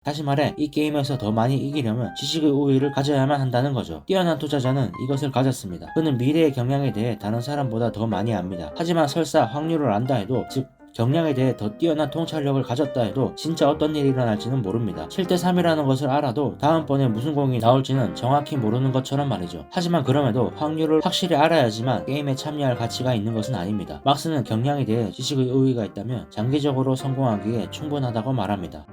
다시 말해 이 게임에서 더 많이 이기려면 지식의 우위를 가져야만 한다는 거죠. 뛰어난 투자자는 이것을 가졌습니다. 그는 미래의 경향에 대해 다른 사람보다 더 많이 압니다. 하지만 설사 확률을 안다 해도, 즉 경량에 대해 더 뛰어난 통찰력을 가졌다 해도 진짜 어떤 일이 일어날지는 모릅니다. 7대3이라는 것을 알아도 다음번에 무슨 공이 나올지는 정확히 모르는 것처럼 말이죠. 하지만 그럼에도 확률을 확실히 알아야지만 게임에 참여할 가치가 있는 것은 아닙니다. 막스는 경량에 대해 지식의 우위가 있다면 장기적으로 성공하기에 충분하다고 말합니다.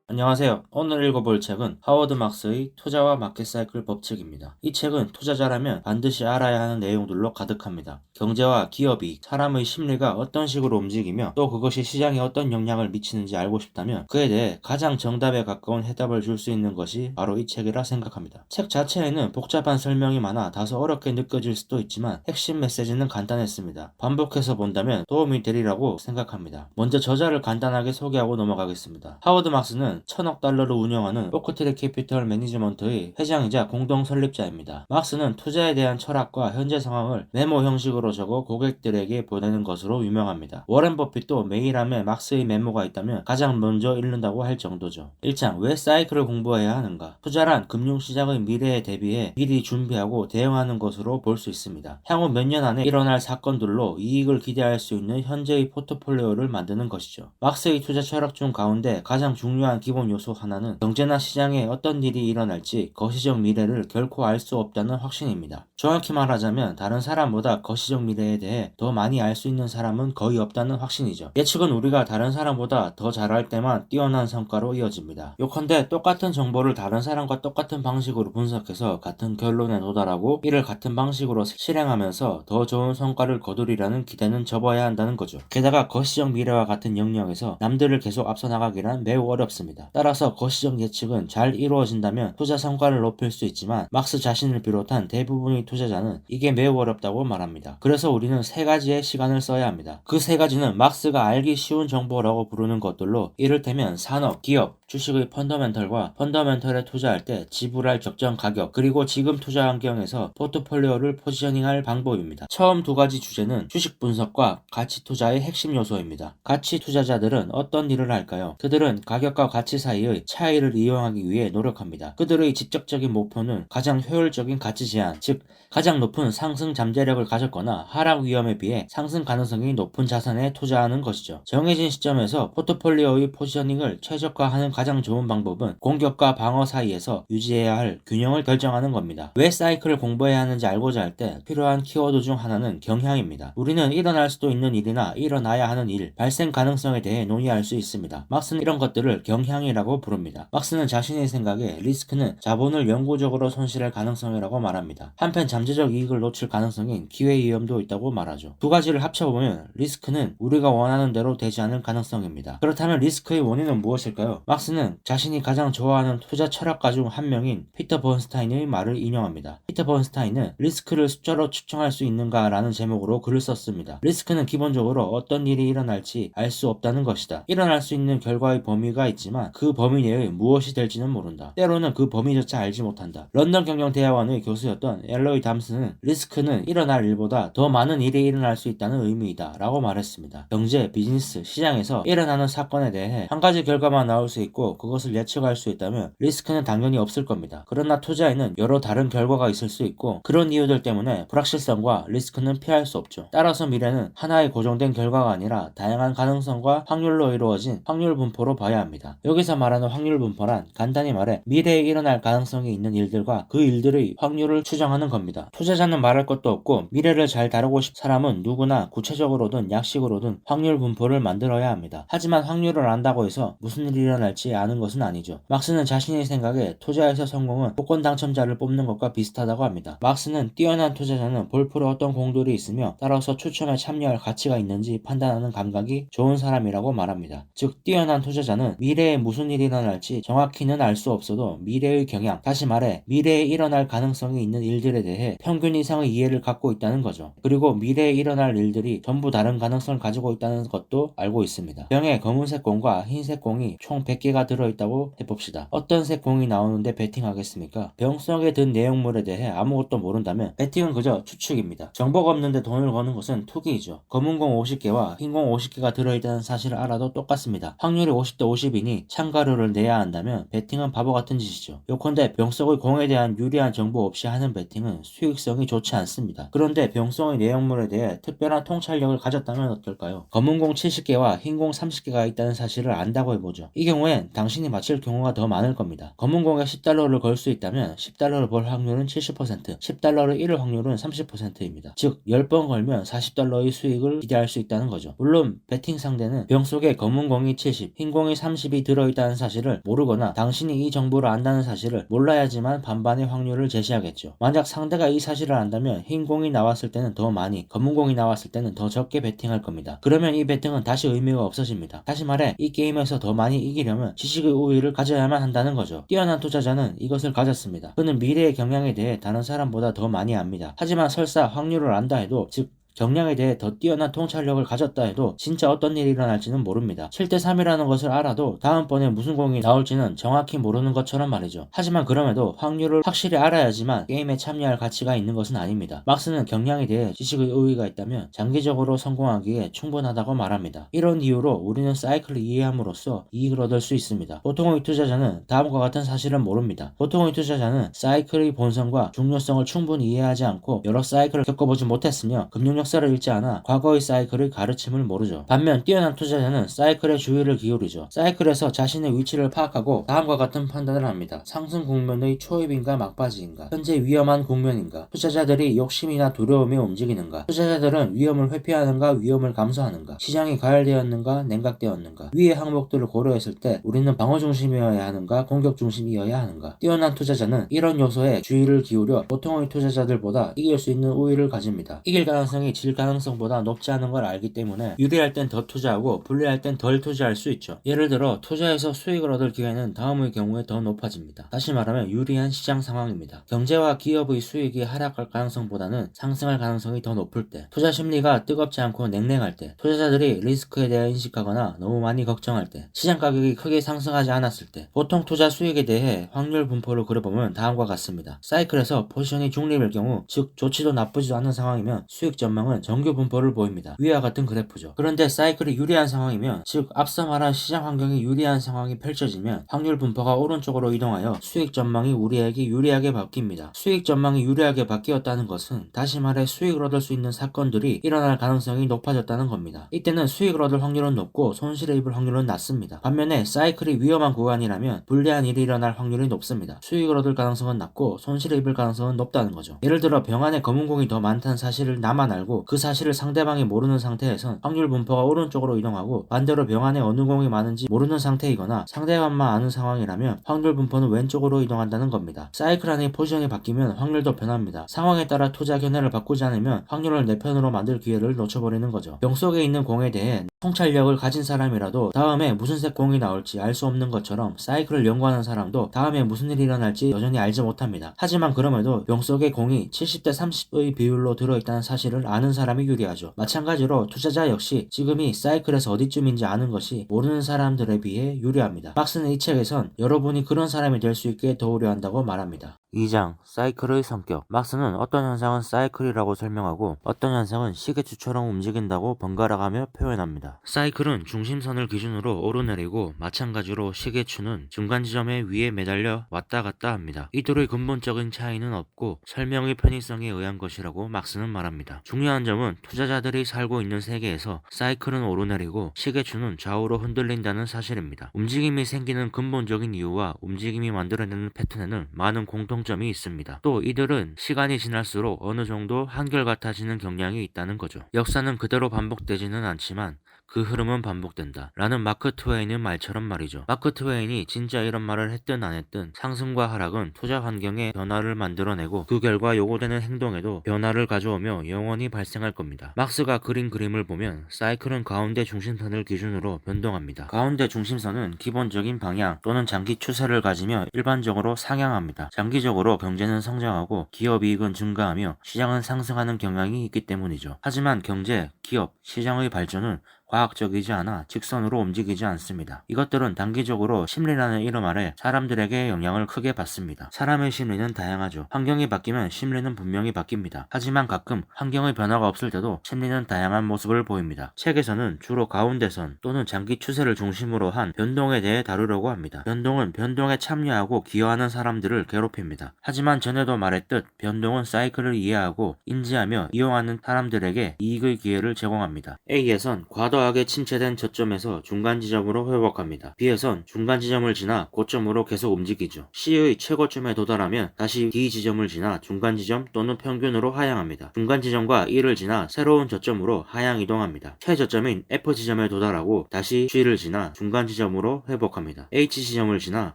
안녕하세요. 오늘 읽어볼 책은 하워드 막스의 투자와 마켓사이클 법칙입니다. 이 책은 투자자라면 반드시 알아야 하는 내용들로 가득합니다. 경제와 기업이 사람의 심리가 어떤 식으로 움직이며 또 그것이 시장에 어떤 영향을 미치는지 알고 싶다면 그에 대해 가장 정답에 가까운 해답을 줄 수 있는 것이 바로 이 책이라 생각합니다. 책 자체에는 복잡한 설명이 많아 다소 어렵게 느껴질 수도 있지만 핵심 메시지는 간단했습니다. 반복해서 본다면 도움이 되리라고 생각합니다. 먼저 저자를 간단하게 소개하고 넘어가겠습니다. 하워드 막스는 1,000억 달러를 운영하는 오크트리 캐피털 매니지먼트의 회장이자 공동 설립자입니다. 막스는 투자에 대한 철학과 현재 상황을 메모 형식으로 적어 고객들에게 보내는 것으로 유명합니다. 워렌 버핏도 메일함에 막스의 메모가 있다면 가장 먼저 읽는다고 할 정도죠. 1장 왜 사이클을 공부해야 하는가? 투자란 금융시장의 미래에 대비해 미리 준비하고 대응하는 것으로 볼 수 있습니다. 향후 몇 년 안에 일어날 사건들로 이익을 기대할 수 있는 현재의 포트폴리오를 만드는 것이죠. 막스의 투자 철학 중 가운데 가장 중요한 기본 요소 하나는 경제나 시장에 어떤 일이 일어날지 거시적 미래를 결코 알 수 없다는 확신입니다. 정확히 말하자면 다른 사람보다 거시적 미래에 대해 더 많이 알 수 있는 사람은 거의 없다는 확신이죠. 예측은 우리가 다른 사람보다 더 잘할 때만 뛰어난 성과로 이어집니다. 요컨대 똑같은 정보를 다른 사람과 똑같은 방식으로 분석해서 같은 결론에 도달하고 이를 같은 방식으로 실행하면서 더 좋은 성과를 거두리라는 기대는 접어야 한다는 거죠. 게다가 거시적 미래와 같은 영역에서 남들을 계속 앞서 나가기란 매우 어렵습니다. 따라서 거시적 예측은 잘 이루어진다면 투자 성과를 높일 수 있지만 막스 자신을 비롯한 대부분의 투자자는 이게 매우 어렵다고 말합니다. 그래서 우리는 세 가지의 시간을 써야 합니다. 그 세 가지는 막스가 알기 쉬운 정보라고 부르는 것들로, 이를테면 산업, 기업, 주식의 펀더멘털과 펀더멘털에 투자할 때 지불할 적정 가격, 그리고 지금 투자 환경에서 포트폴리오를 포지셔닝할 방법입니다. 처음 두 가지 주제는 주식 분석과 가치 투자의 핵심 요소입니다. 가치 투자자들은 어떤 일을 할까요? 그들은 가격과 가치 사이의 차이를 이용하기 위해 노력합니다. 그들의 직접적인 목표는 가장 효율적인 가치 제한, 즉 가장 높은 상승 잠재력을 가졌거나 하락 위험에 비해 상승 가능성이 높은 자산에 투자하는 것이죠. 정해진 시점에서 포트폴리오의 포지셔닝을 최적화하는 가장 좋은 방법은 공격과 방어 사이에서 유지해야 할 균형을 결정하는 겁니다. 왜 사이클을 공부해야 하는지 알고자 할 때 필요한 키워드 중 하나는 경향입니다. 우리는 일어날 수도 있는 일이나 일어나야 하는 일, 발생 가능성에 대해 논의할 수 있습니다. 막스는 이런 것들을 경향이라고 부릅니다. 막스는 자신의 생각에 리스크는 자본을 영구적으로 손실할 가능성이라고 말합니다. 한편 잠재적 이익을 놓칠 가능성인 기회 위험도 있다고 말하죠. 두 가지를 합쳐보면 리스크는 우리가 원하는 대로 되지 않을 가능성입니다. 그렇다면 리스크의 원인은 무엇일까요? 막스는 자신이 가장 좋아하는 투자 철학가 중 한 명인 피터 번스타인의 말을 인용합니다. 피터 번스타인은 리스크를 숫자로 측정할 수 있는가 라는 제목으로 글을 썼습니다. 리스크는 기본적으로 어떤 일이 일어날지 알 수 없다는 것이다. 일어날 수 있는 결과의 범위가 있지만 그 범위 내의 무엇이 될지는 모른다. 때로는 그 범위조차 알지 못한다. 런던 경영대학원의 교수였던 엘로이 담스는 리스크는 일어날 일보다 더 많은 일이 일어날 수 있다는 의미이다 라고 말했습니다. 경제, 비즈니스, 시장에서 일어나는 사건에 대해 한 가지 결과만 나올 수 있고 그것을 예측할 수 있다면 리스크는 당연히 없을 겁니다. 그러나 투자에는 여러 다른 결과가 있을 수 있고 그런 이유들 때문에 불확실성과 리스크는 피할 수 없죠. 따라서 미래는 하나의 고정된 결과가 아니라 다양한 가능성과 확률로 이루어진 확률 분포로 봐야 합니다. 여기서 말하는 확률 분포란 간단히 말해 미래에 일어날 가능성이 있는 일들과 그 일들의 확률을 추정하는 겁니다. 투자자는 말할 것도 없고 미래를 잘 다루고 싶은 사람은 누구나 구체적으로든 약식으로든 확률 분포를 만들어야 합니다. 하지만 확률을 안다고 해서 무슨 일이 일어날지 아는 것은 아니죠. 막스는 자신의 생각에 투자에서 성공은 복권 당첨자를 뽑는 것과 비슷하다고 합니다. 막스는 뛰어난 투자자는 볼풀에 어떤 공돌이 있으며 따라서 추첨에 참여할 가치가 있는지 판단하는 감각이 좋은 사람이라고 말합니다. 즉 뛰어난 투자자는 미래의 미래에 무슨 일이 일어날지 정확히는 알 수 없어도 미래의 경향, 다시 말해 미래에 일어날 가능성이 있는 일들에 대해 평균 이상의 이해를 갖고 있다는 거죠. 그리고 미래에 일어날 일들이 전부 다른 가능성을 가지고 있다는 것도 알고 있습니다. 병에 검은색 공과 흰색 공이 총 100개가 들어있다고 해봅시다. 어떤 색 공이 나오는데 베팅하겠습니까? 병 속에 든 내용물에 대해 아무것도 모른다면 베팅은 그저 추측입니다. 정보가 없는데 돈을 거는 것은 투기이죠. 검은 공 50개와 흰 공 50개가 들어있다는 사실을 알아도 똑같습니다. 확률이 50대 50이니 참가료를 내야 한다면 베팅은 바보 같은 짓이죠. 요컨대 병 속의 공에 대한 유리한 정보 없이 하는 베팅은 수익성이 좋지 않습니다. 그런데 병 속의 내용물에 대해 특별한 통찰력을 가졌다면 어떨까요? 검은 공 70개와 흰 공 30개가 있다는 사실을 안다고 해보죠. 이 경우엔 당신이 맞힐 경우가 더 많을 겁니다. 검은 공에 10달러를 걸 수 있다면 10달러를 벌 확률은 70%, 10달러를 잃을 확률은 30%입니다. 즉 10번 걸면 40달러의 수익을 기대할 수 있다는 거죠. 물론 베팅 상대는 병 속에 검은 공이 70, 흰 공이 30이 들어있다는 사실을 모르거나 당신이 이 정보를 안다는 사실을 몰라야지만 반반의 확률을 제시하겠죠. 만약 상대가 이 사실을 안다면 흰 공이 나왔을 때는 더 많이, 검은 공이 나왔을 때는 더 적게 베팅할 겁니다. 그러면 이 베팅은 다시 의미가 없어집니다. 다시 말해 이 게임에서 더 많이 이기려면 지식의 우위를 가져야만 한다는 거죠. 뛰어난 투자자는 이것을 가졌습니다. 그는 미래의 경향에 대해 다른 사람보다 더 많이 압니다. 하지만 설사 확률을 안다 해도, 즉 경량에 대해 더 뛰어난 통찰력을 가졌다 해도 진짜 어떤 일이 일어날지는 모릅니다. 7대 3이라는 것을 알아도 다음번에 무슨 공이 나올지는 정확히 모르는 것처럼 말이죠. 하지만 그럼에도 확률을 확실히 알아야지만 게임에 참여할 가치가 있는 것은 아닙니다. 막스는 경량에 대해 지식의 의의가 있다면 장기적으로 성공하기에 충분하다고 말합니다. 이런 이유로 우리는 사이클을 이해함으로써 이익을 얻을 수 있습니다. 보통의 투자자는 다음과 같은 사실은 모릅니다. 보통의 투자자는 사이클의 본성과 중요성을 충분히 이해하지 않고 여러 사이클을 겪어보지 못했으며 금융력 역사를 읽지 않아 과거의 사이클의 가르침을 모르죠. 반면 뛰어난 투자자는 사이클에 주의를 기울이죠. 사이클에서 자신의 위치를 파악하고 다음과 같은 판단을 합니다. 상승 국면의 초입인가 막바지인가? 현재 위험한 국면인가? 투자자들이 욕심이나 두려움에 움직이는가? 투자자들은 위험을 회피하는가 위험을 감수하는가? 시장이 가열되었는가 냉각되었는가? 위의 항목들을 고려했을 때 우리는 방어 중심이어야 하는가 공격 중심이어야 하는가? 뛰어난 투자자는 이런 요소에 주의를 기울여 보통의 투자자들보다 이길 수 있는 우위를 가집니다. 이길 가능성이 질 가능성보다 높지 않은 걸 알기 때문에 유리할 땐 더 투자하고 불리할 땐 덜 투자할 수 있죠. 예를 들어 투자해서 수익을 얻을 기회는 다음의 경우에 더 높아집니다. 다시 말하면 유리한 시장 상황입니다. 경제와 기업의 수익이 하락할 가능성보다는 상승할 가능성이 더 높을 때, 투자 심리가 뜨겁지 않고 냉랭할 때, 투자자들이 리스크에 대해 인식하거나 너무 많이 걱정할 때, 시장 가격이 크게 상승하지 않았을 때, 보통 투자 수익에 대해 확률 분포를 그려보면 다음과 같습니다. 사이클에서 포지션이 중립일 경우, 즉 좋지도 나쁘지도 않은 상황이면 수익 전망은 정규 분포를 보입니다. 위와 같은 그래프죠. 그런데 사이클이 유리한 상황이면, 즉 앞서 말한 시장 환경이 유리한 상황이 펼쳐지면 확률 분포가 오른쪽으로 이동하여 수익 전망이 우리에게 유리하게 바뀝니다. 수익 전망이 유리하게 바뀌었다는 것은 다시 말해 수익을 얻을 수 있는 사건들이 일어날 가능성이 높아졌다는 겁니다. 이때는 수익을 얻을 확률은 높고 손실을 입을 확률은 낮습니다. 반면에 사이클이 위험한 구간이라면 불리한 일이 일어날 확률이 높습니다. 수익을 얻을 가능성은 낮고 손실을 입을 가능성은 높다는 거죠. 예를 들어 병 안에 검은 공이 더 많다는 사실을 나만 알고 그 사실을 상대방이 모르는 상태에선 확률 분포가 오른쪽으로 이동하고, 반대로 병 안에 어느 공이 많은지 모르는 상태이거나 상대방만 아는 상황이라면 확률 분포는 왼쪽으로 이동한다는 겁니다. 사이클 안의 포지션이 바뀌면 확률도 변합니다. 상황에 따라 투자 견해를 바꾸지 않으면 확률을 내 편으로 만들 기회를 놓쳐버리는 거죠. 병 속에 있는 공에 대해 통찰력을 가진 사람이라도 다음에 무슨 색 공이 나올지 알 수 없는 것처럼 사이클을 연구하는 사람도 다음에 무슨 일이 일어날지 여전히 알지 못합니다. 하지만 그럼에도 병 속에 공이 70대 30의 비율로 들어있다는 사실을 아는 사람이 유리하죠. 마찬가지로 투자자 역시 지금이 사이클에서 어디쯤인지 아는 것이 모르는 사람들에 비해 유리합니다. 막스는 이 책에선 여러분이 그런 사람이 될 수 있게 도우려 한다고 말합니다. 2장 사이클의 성격. 막스는 어떤 현상은 사이클이라고 설명하고 어떤 현상은 시계추처럼 움직인다고 번갈아가며 표현합니다. 사이클은 중심선을 기준으로 오르내리고 마찬가지로 시계추는 중간 지점에 위에 매달려 왔다 갔다 합니다. 이 둘의 근본적인 차이는 없고 설명의 편의성에 의한 것이라고 막스는 말합니다. 중요한 점은 투자자들이 살고 있는 세계에서 사이클은 오르내리고 시계추는 좌우로 흔들린다는 사실입니다. 움직임이 생기는 근본적인 이유와 움직임이 만들어내는 패턴에는 많은 공통점이 있습니다. 또 이들은 시간이 지날수록 어느 정도 한결같아지는 경향이 있다는 거죠. 역사는 그대로 반복되지는 않지만 그 흐름은 반복된다. 라는 마크 트웨인의 말처럼 말이죠. 마크 트웨인이 진짜 이런 말을 했든 안 했든 상승과 하락은 투자 환경에 변화를 만들어내고 그 결과 요구되는 행동에도 변화를 가져오며 영원히 발생할 겁니다. 막스가 그린 그림을 보면 사이클은 가운데 중심선을 기준으로 변동합니다. 가운데 중심선은 기본적인 방향 또는 장기 추세를 가지며 일반적으로 상향합니다. 장기적으로 경제는 성장하고 기업 이익은 증가하며 시장은 상승하는 경향이 있기 때문이죠. 하지만 경제, 기업, 시장의 발전은 과학적이지 않아 직선으로 움직이지 않습니다. 이것들은 단기적으로 심리라는 이름 아래 사람들에게 영향을 크게 받습니다. 사람의 심리는 다양하죠. 환경이 바뀌면 심리는 분명히 바뀝니다. 하지만 가끔 환경의 변화가 없을 때도 심리는 다양한 모습을 보입니다. 책에서는 주로 가운데선 또는 장기 추세를 중심으로 한 변동에 대해 다루려고 합니다. 변동은 변동에 참여하고 기여하는 사람들을 괴롭힙니다. 하지만 전에도 말했듯 변동은 사이클을 이해하고 인지하며 이용하는 사람들에게 이익의 기회를 제공합니다. A에선 과도하게 침체된 저점에서 중간 지점으로 회복합니다. B에선 중간 지점을 지나 고점으로 계속 움직이죠. C의 최고점에 도달하면 다시 D 지점을 지나 중간 지점 또는 평균으로 하향합니다. 중간 지점과 E를 지나 새로운 저점으로 하향 이동합니다. 최저점인 F 지점에 도달하고 다시 G를 지나 중간 지점으로 회복합니다. H 지점을 지나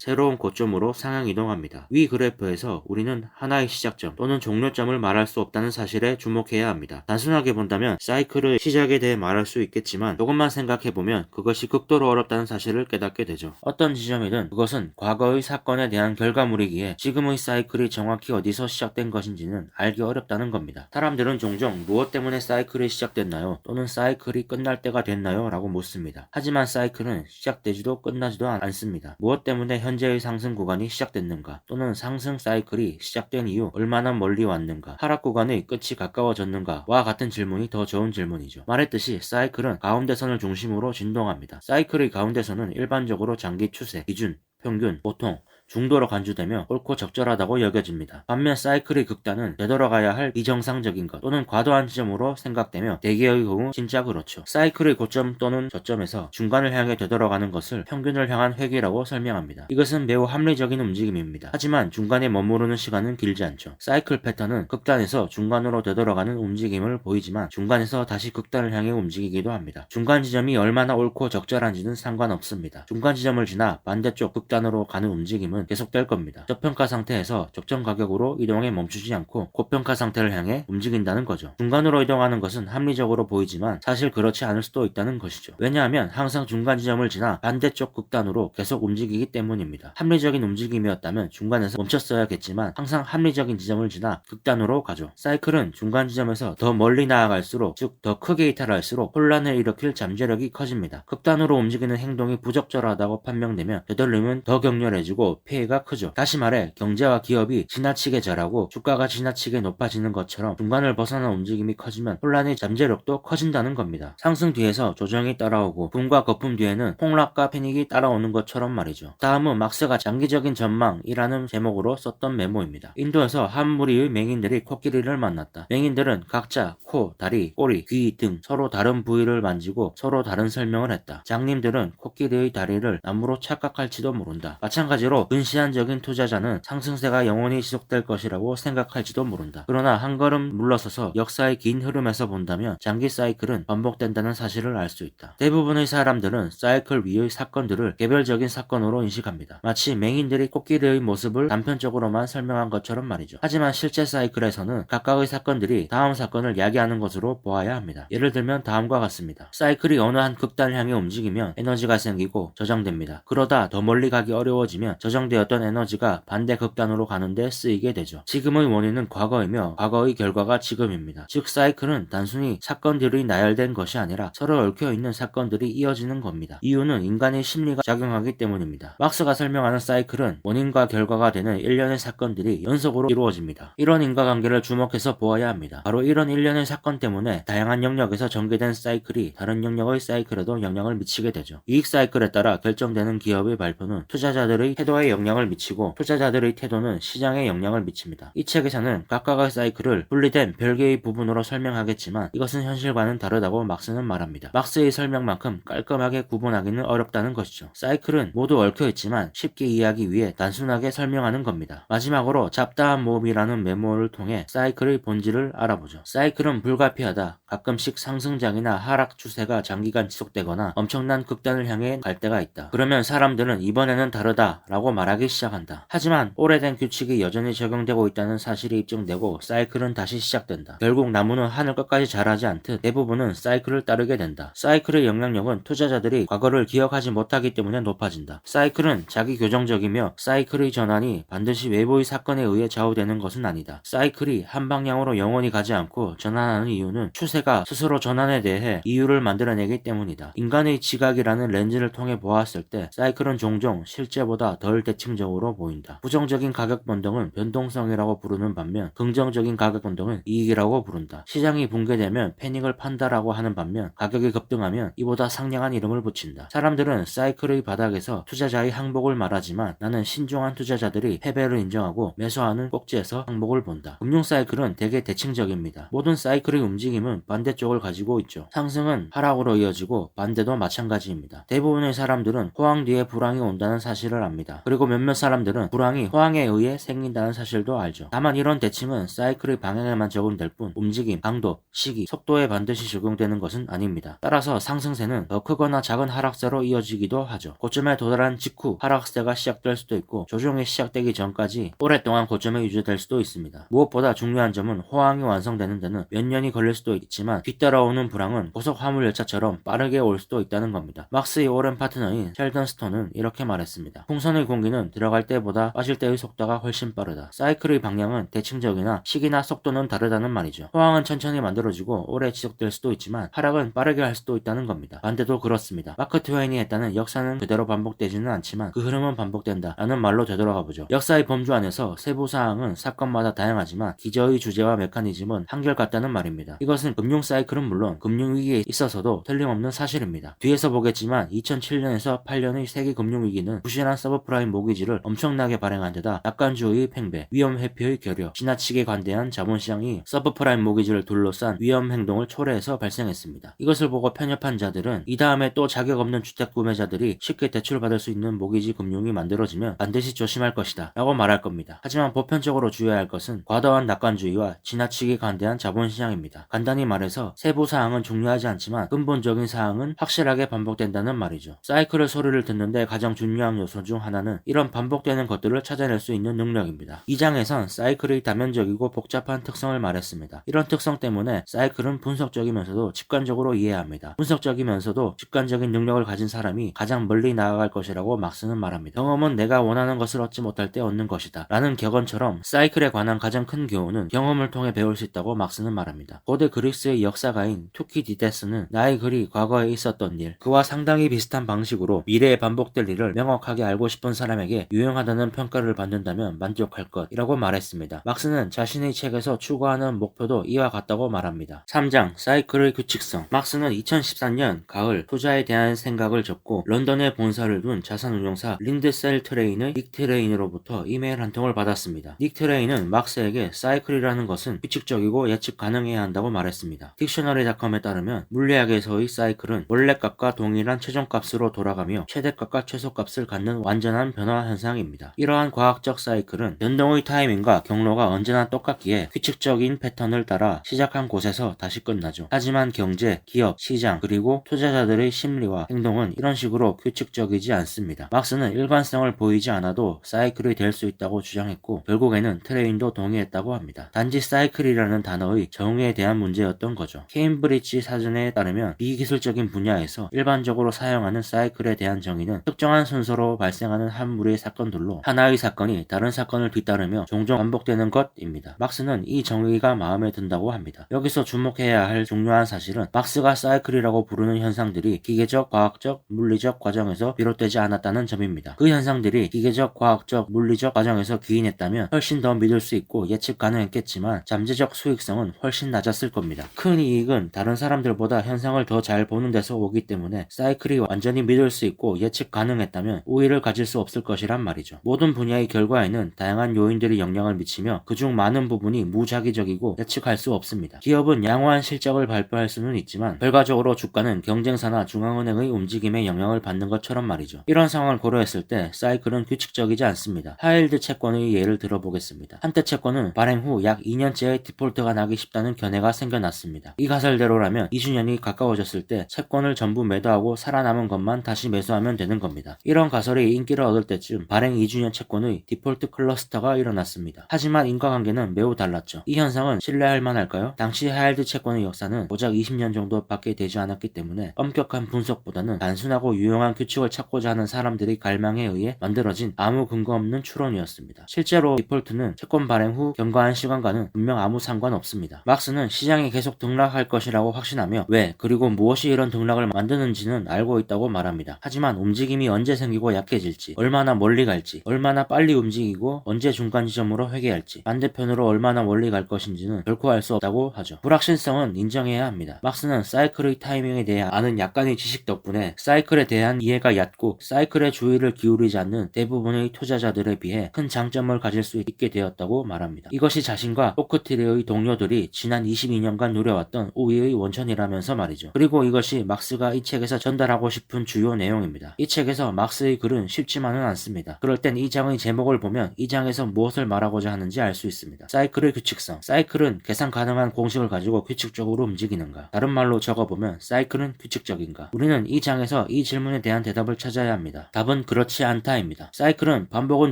새로운 고점으로 상향 이동합니다. 위 그래프에서 우리는 하나의 시작점 또는 종료점을 말할 수 없다는 사실에 주목해야 합니다. 단순하게 본다면 사이클의 시작에 대해 말할 수 있겠지만 조금만 생각해보면 그것이 극도로 어렵다는 사실을 깨닫게 되죠. 어떤 지점이든 그것은 과거의 사건에 대한 결과물이기에 지금의 사이클이 정확히 어디서 시작된 것인지는 알기 어렵다는 겁니다. 사람들은 종종 무엇 때문에 사이클이 시작됐나요? 또는 사이클이 끝날 때가 됐나요? 라고 묻습니다. 하지만 사이클은 시작되지도 끝나지도 않습니다. 무엇 때문에 현재의 상승 구간이 시작됐는가? 또는 상승 사이클이 시작된 이후 얼마나 멀리 왔는가? 하락 구간의 끝이 가까워졌는가?와 같은 질문이 더 좋은 질문이죠. 말했듯이 사이클은 가운데선을 중심으로 진동합니다. 사이클의 가운데선은 일반적으로 장기 추세, 기준, 평균, 보통, 중도로 간주되며 옳고 적절하다고 여겨집니다. 반면 사이클의 극단은 되돌아가야 할 비정상적인 것 또는 과도한 지점으로 생각되며 대개의 경우 진짜 그렇죠. 사이클의 고점 또는 저점에서 중간을 향해 되돌아가는 것을 평균을 향한 회귀라고 설명합니다. 이것은 매우 합리적인 움직임입니다. 하지만 중간에 머무르는 시간은 길지 않죠. 사이클 패턴은 극단에서 중간으로 되돌아가는 움직임을 보이지만 중간에서 다시 극단을 향해 움직이기도 합니다. 중간 지점이 얼마나 옳고 적절한지는 상관없습니다. 중간 지점을 지나 반대쪽 극단으로 가는 움직임은 계속될 겁니다. 저평가 상태에서 적정 가격으로 이동에 멈추지 않고 고평가 상태를 향해 움직인다는 거죠. 중간으로 이동하는 것은 합리적으로 보이지만 사실 그렇지 않을 수도 있다는 것이죠. 왜냐하면 항상 중간 지점을 지나 반대쪽 극단으로 계속 움직이기 때문입니다. 합리적인 움직임이었다면 중간에서 멈췄어야겠지만 항상 합리적인 지점을 지나 극단으로 가죠. 사이클은 중간 지점에서 더 멀리 나아갈수록 즉 더 크게 이탈할수록 혼란을 일으킬 잠재력이 커집니다. 극단으로 움직이는 행동이 부적절하다고 판명되면 되돌림은 더 격렬해지고 피해가 크죠. 다시 말해 경제와 기업이 지나치게 잘하고 주가가 지나치게 높아지는 것처럼 중간을 벗어난 움직임이 커지면 혼란의 잠재력도 커진다는 겁니다. 상승 뒤에서 조정이 따라오고 붐과 거품 뒤에는 폭락과 패닉이 따라오는 것처럼 말이죠. 다음은 막스가 장기적인 전망이라는 제목으로 썼던 메모입니다. 인도에서 한 무리의 맹인들이 코끼리를 만났다. 맹인들은 각자 코, 다리, 꼬리, 귀 등 서로 다른 부위를 만지고 서로 다른 설명을 했다. 장님들은 코끼리의 다리를 나무로 착각할지도 모른다. 마찬가지로 근시안적인 투자자는 상승세가 영원히 지속될 것이라고 생각할지도 모른다. 그러나 한 걸음 물러서서 역사의 긴 흐름에서 본다면 장기 사이클은 반복된다는 사실을 알 수 있다. 대부분의 사람들은 사이클 위의 사건들을 개별적인 사건으로 인식합니다. 마치 맹인들이 코끼리의 모습을 단편적으로만 설명한 것처럼 말이죠. 하지만 실제 사이클에서는 각각의 사건들이 다음 사건을 야기하는 것으로 보아야 합니다. 예를 들면 다음과 같습니다. 사이클이 어느 한 극단을 향해 움직이면 에너지가 생기고 저장됩니다. 그러다 더 멀리 가기 어려워지면 저장되었던 에너지가 반대 극단으로 가는데 쓰이게 되죠. 지금의 원인은 과거이며 과거의 결과가 지금입니다. 즉 사이클은 단순히 사건들이 나열된 것이 아니라 서로 얽혀있는 사건들이 이어지는 겁니다. 이유는 인간의 심리가 작용하기 때문입니다. 막스가 설명하는 사이클은 원인과 결과가 되는 일련의 사건들이 연속으로 이루어집니다. 이런 인과관계를 주목해서 보아야 합니다. 바로 이런 일련의 사건 때문에 다양한 영역에서 전개된 사이클이 다른 영역의 사이클에도 영향을 미치게 되죠. 이익 사이클에 따라 결정되는 기업의 발표는 투자자들의 태도에 영향을 미치고 투자자들의 태도는 시장에 영향을 미칩니다. 이 책에서는 각각의 사이클을 분리된 별개의 부분으로 설명하겠지만 이것은 현실과는 다르다고 막스는 말합니다. 막스의 설명만큼 깔끔하게 구분하기는 어렵다는 것이죠. 사이클은 모두 얽혀있지만 쉽게 이해하기 위해 단순하게 설명하는 겁니다. 마지막으로 잡다한 모험이라는 메모를 통해 사이클의 본질을 알아보죠. 사이클은 불가피하다. 가끔씩 상승장이나 하락 추세가 장기간 지속되거나 엄청난 극단을 향해 갈 때가 있다. 그러면 사람들은 이번에는 다르다 라고 말하기 시작한다. 하지만 오래된 규칙이 여전히 적용되고 있다는 사실이 입증되고 사이클은 다시 시작된다. 결국 나무는 하늘 끝까지 자라지 않듯 대부분은 사이클을 따르게 된다. 사이클의 영향력은 투자자들이 과거를 기억하지 못하기 때문에 높아진다. 사이클은 자기 교정적이며 사이클의 전환이 반드시 외부의 사건에 의해 좌우되는 것은 아니다. 사이클이 한 방향으로 영원히 가지 않고 전환하는 이유는 추세가 스스로 전환에 대해 이유를 만들어내기 때문이다. 인간의 지각이라는 렌즈를 통해 보았을 때 사이클은 종종 실제보다 덜 대칭적으로 보인다. 부정적인 가격 변동은 변동성이라고 부르는 반면 긍정적인 가격 변동은 이익이라고 부른다. 시장이 붕괴되면 패닉을 판다라고 하는 반면 가격이 급등하면 이보다 상냥한 이름을 붙인다. 사람들은 사이클의 바닥에서 투자자의 항복을 말하지만 나는 신중한 투자자들이 패배를 인정하고 매수하는 꼭지에서 항복을 본다. 금융 사이클은 대개 대칭적입니다. 모든 사이클의 움직임은 반대쪽을 가지고 있죠. 상승은 하락으로 이어지고 반대도 마찬가지입니다. 대부분의 사람들은 호황 뒤에 불황이 온다는 사실을 압니다. 그리고 몇몇 사람들은 불황이 호황에 의해 생긴다는 사실도 알죠. 다만 이런 대칭은 사이클의 방향에만 적용될 뿐 움직임, 강도, 시기, 속도에 반드시 적용되는 것은 아닙니다. 따라서 상승세는 더 크거나 작은 하락세로 이어지기도 하죠. 고점에 도달한 직후 하락세가 시작될 수도 있고 조정이 시작되기 전까지 오랫동안 고점에 유지될 수도 있습니다. 무엇보다 중요한 점은 호황이 완성되는 데는 몇 년이 걸릴 수도 있지만 뒤따라오는 불황은 고속 화물 열차처럼 빠르게 올 수도 있다는 겁니다. 막스의 오랜 파트너인 셸던 스톤은 이렇게 말했습니다. 풍선의 공기는 들어갈 때보다 빠질 때의 속도가 훨씬 빠르다. 사이클의 방향은 대칭적이나 시기나 속도는 다르다는 말이죠. 호황은 천천히 만들어지고 오래 지속될 수도 있지만 하락은 빠르게 할 수도 있다는 겁니다. 반대도 그렇습니다. 마크 트웨인이 했다는 역사는 그대로 반복되지는 않지만 그 흐름은 반복된다 라는 말로 되돌아가 보죠. 역사의 범주 안에서 세부 사항은 사건마다 다양하지만 기저의 주제와 메커니즘은 한결같다는 말입니다. 이것은 금융 사이클은 물론 금융위기에 있어서도 틀림없는 사실입니다. 뒤에서 보겠지만 2007년에서 8년의 세계 금융위기는 부실한 서브프라임 모기지를 엄청나게 발행한 데다 낙관주의 팽배, 위험 회피의 결여, 지나치게 관대한 자본시장이 서브프라임 모기지를 둘러싼 위험 행동을 초래해서 발생했습니다. 이것을 보고 편협한 자들은 이 다음에 또 자격 없는 주택 구매자들이 쉽게 대출받을 수 있는 모기지 금융이 만들어지면 반드시 조심할 것이다 라고 말할 겁니다. 하지만 보편적으로 주의해야 할 것은 과도한 낙관주의와 지나치게 관대한 자본시장입니다. 간단히 말해서 세부 사항은 중요하지 않지만 근본적인 사항은 확실하게 반복된다는 말이죠. 사이클의 소리를 듣는데 가장 중요한 요소 중 하나는 이런 반복되는 것들을 찾아낼 수 있는 능력입니다. 이 장에선 사이클의 다면적이고 복잡한 특성을 말했습니다. 이런 특성 때문에 사이클은 분석적이면서도 직관적으로 이해해야 합니다. 분석적이면서도 직관적인 능력을 가진 사람이 가장 멀리 나아갈 것이라고 막스는 말합니다. 경험은 내가 원하는 것을 얻지 못할 때 얻는 것이다 라는 격언처럼 사이클에 관한 가장 큰 교훈은 경험을 통해 배울 수 있다고 막스는 말합니다. 고대 그리스의 역사가인 투키디데스는 나의 글이 과거에 있었던 일, 그와 상당히 비슷한 방식으로 미래에 반복될 일을 명확하게 알고 싶은 사람에게 유용하다는 평가를 받는다면 만족할 것이라고 말했습니다. 막스는 자신의 책에서 추구하는 목표도 이와 같다고 말합니다. 3장 사이클의 규칙성. 막스는 2013년 가을 투자에 대한 생각을 접고 런던에 본사를 둔 자산운용사 린드셀 트레인의 닉 트레인으로부터 이메일 한 통을 받았습니다. 닉 트레인은 막스에게 사이클이라는 것은 규칙적이고 예측 가능해야 한다고 말했습니다. 딕셔너리닷컴에 따르면 물리학에서의 사이클은 원래값과 동일한 최종값으로 돌아가며 최대값과 최소값을 갖는 완전한 변화 현상입니다. 이러한 과학적 사이클은 변동의 타이밍과 경로가 언제나 똑같기에 규칙적인 패턴을 따라 시작한 곳에서 다시 끝나죠. 하지만 경제, 기업, 시장, 그리고 투자자들의 심리와 행동은 이런 식으로 규칙적이지 않습니다. 막스는 일관성을 보이지 않아도 사이클이 될 수 있다고 주장했고 결국에는 트레인도 동의했다고 합니다. 단지 사이클이라는 단어의 정의에 대한 문제였던 거죠. 케임브리지 사전에 따르면 비기술적인 분야에서 일반적으로 사용하는 사이클에 대한 정의는 특정한 순서로 발생하는 한 무리의 사건들로 하나의 사건이 다른 사건을 뒤따르며 종종 반복되는 것입니다. 막스는 이 정의가 마음에 든다고 합니다. 여기서 주목해야 할 중요한 사실은 막스가 사이클이라고 부르는 현상들이 기계적, 과학적, 물리적 과정에서 비롯되지 않았다는 점입니다. 그 현상들이 기계적, 과학적, 물리적 과정에서 기인했다면 훨씬 더 믿을 수 있고 예측 가능했겠지만 잠재적 수익성은 훨씬 낮았을 겁니다. 큰 이익은 다른 사람들보다 현상을 더 잘 보는 데서 오기 때문에 사이클이 완전히 믿을 수 있고 예측 가능했다면 우위를 가질 수 없을 없을 것이란 말이죠. 모든 분야의 결과에는 다양한 요인들이 영향을 미치며 그중 많은 부분이 무작위적이고 예측할 수 없습니다. 기업은 양호한 실적을 발표할 수는 있지만 결과적으로 주가는 경쟁사나 중앙은행의 움직임에 영향을 받는 것처럼 말이죠. 이런 상황을 고려했을 때 사이클은 규칙적이지 않습니다. 하이힐드 채권의 예를 들어보겠습니다. 한때 채권은 발행 후 약 2년째의 디폴트가 나기 쉽다는 견해가 생겨났습니다. 이 가설대로라면 2주년이 가까워졌을 때 채권을 전부 매도하고 살아남은 것만 다시 매수하면 되는 겁니다. 이런 가설이 인기를 얻을 때쯤 발행 2주년 채권의 디폴트 클러스터가 일어났습니다. 하지만 인과관계는 매우 달랐죠. 이 현상은 신뢰할 만할까요? 당시 하이힐드 채권의 역사는 고작 20년 정도밖에 되지 않았기 때문에 엄격한 분석보다는 단순하고 유용한 규칙을 찾고자 하는 사람들의 갈망에 의해 만들어진 아무 근거 없는 추론이었습니다. 실제로 디폴트는 채권 발행 후 경과한 시간과는 분명 아무 상관없습니다. 막스는 시장이 계속 등락할 것이라고 확신하며 왜 그리고 무엇이 이런 등락을 만드는지는 알고 있다고 말합니다. 하지만 움직임이 언제 생기고 약해질지, 얼마나 멀리 갈지, 얼마나 빨리 움직이고 언제 중간 지점으로 회귀할지, 반대편으로 얼마나 멀리 갈 것인지는 결코 알 수 없다고 하죠. 불확실성은 인정해야 합니다. 막스는 사이클의 타이밍에 대해 아는 약간의 지식 덕분에 사이클에 대한 이해가 얕고 사이클에 주의를 기울이지 않는 대부분의 투자자들에 비해 큰 장점을 가질 수 있게 되었다고 말합니다. 이것이 자신과 오크트리의 동료들이 지난 22년간 누려왔던 우위의 원천이라면서 말이죠. 그리고 이것이 막스가 이 책에서 전달하고 싶은 주요 내용입니다. 이 책에서 막스의 글은 쉽지만은 않습니다. 그럴 땐 이 장의 제목을 보면 이 장에서 무엇을 말하고자 하는지 알 수 있습니다. 사이클의 규칙성. 사이클은 계산 가능한 공식을 가지고 규칙적으로 움직이는가? 다른 말로 적어보면 사이클은 규칙적인가? 우리는 이 장에서 이 질문에 대한 대답을 찾아야 합니다. 답은 그렇지 않다입니다. 사이클은 반복은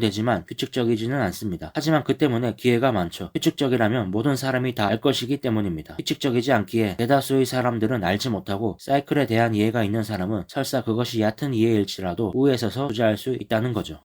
되지만 규칙적이지는 않습니다. 하지만 그 때문에 기회가 많죠. 규칙적이라면 모든 사람이 다 알 것이기 때문입니다. 규칙적이지 않기에 대다수의 사람들은 알지 못하고 사이클에 대한 이해가 있는 사람은 설사 그것이 얕은 이해일지라도 우위에 서서 투자할 수 있다는 거죠.